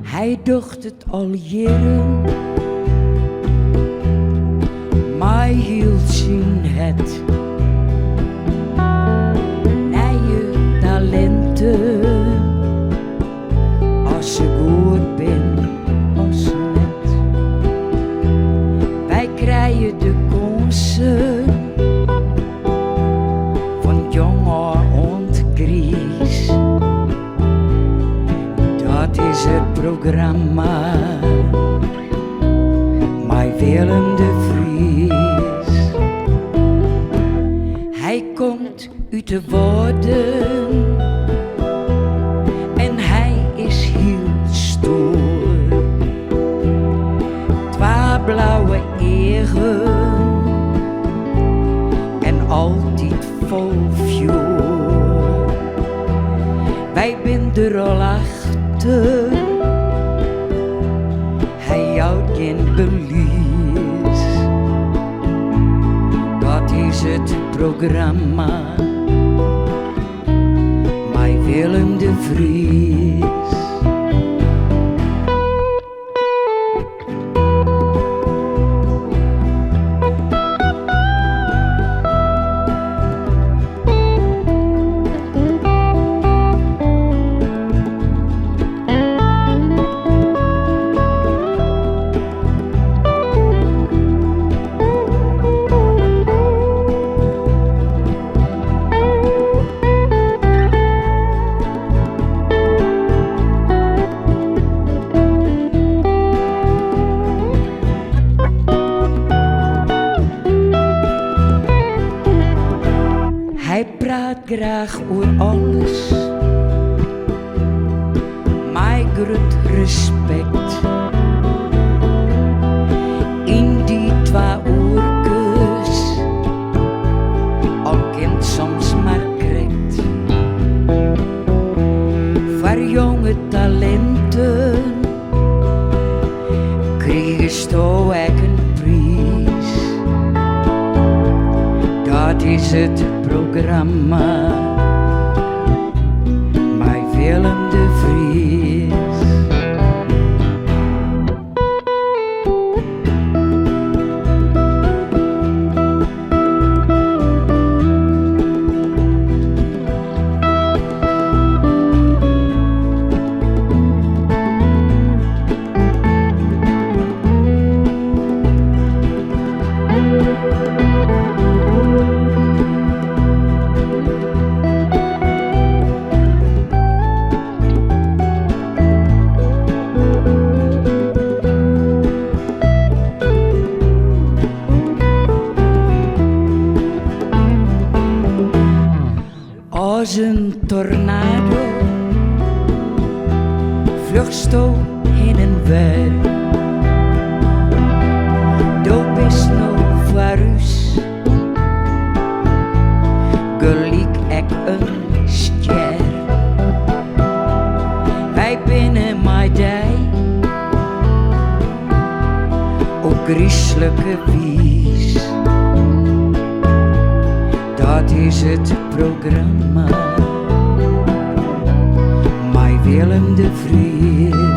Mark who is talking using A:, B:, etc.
A: Hij docht het al jaren, maar hield zien het. Nije talenten, als ze goed ben, als ze net. Wij krijgen de kansen van jonger und gries. Dat is het programma, met Willem de Vries. Hij komt uit de woorden en hij is heel stoer. Twee blauwe ogen en altijd vol vuur. Wij zijn er al achter, hij houdt geen belies. Dat is het programma, met Willem de Vries. Hij praat graag over alles, met groot respect. In die twee oortjes, al kind soms maar krekt. Voor jonge talenten krijgen ze ook een prijs. Dat is het programma, met Willem de Vries. Als een tornado vluchtst du heen en weer. Du bist nog voor us, gelijk ik een ster. Wij binnen met die, op griezelijke wies. Dat is het programma, met Willem de Vries.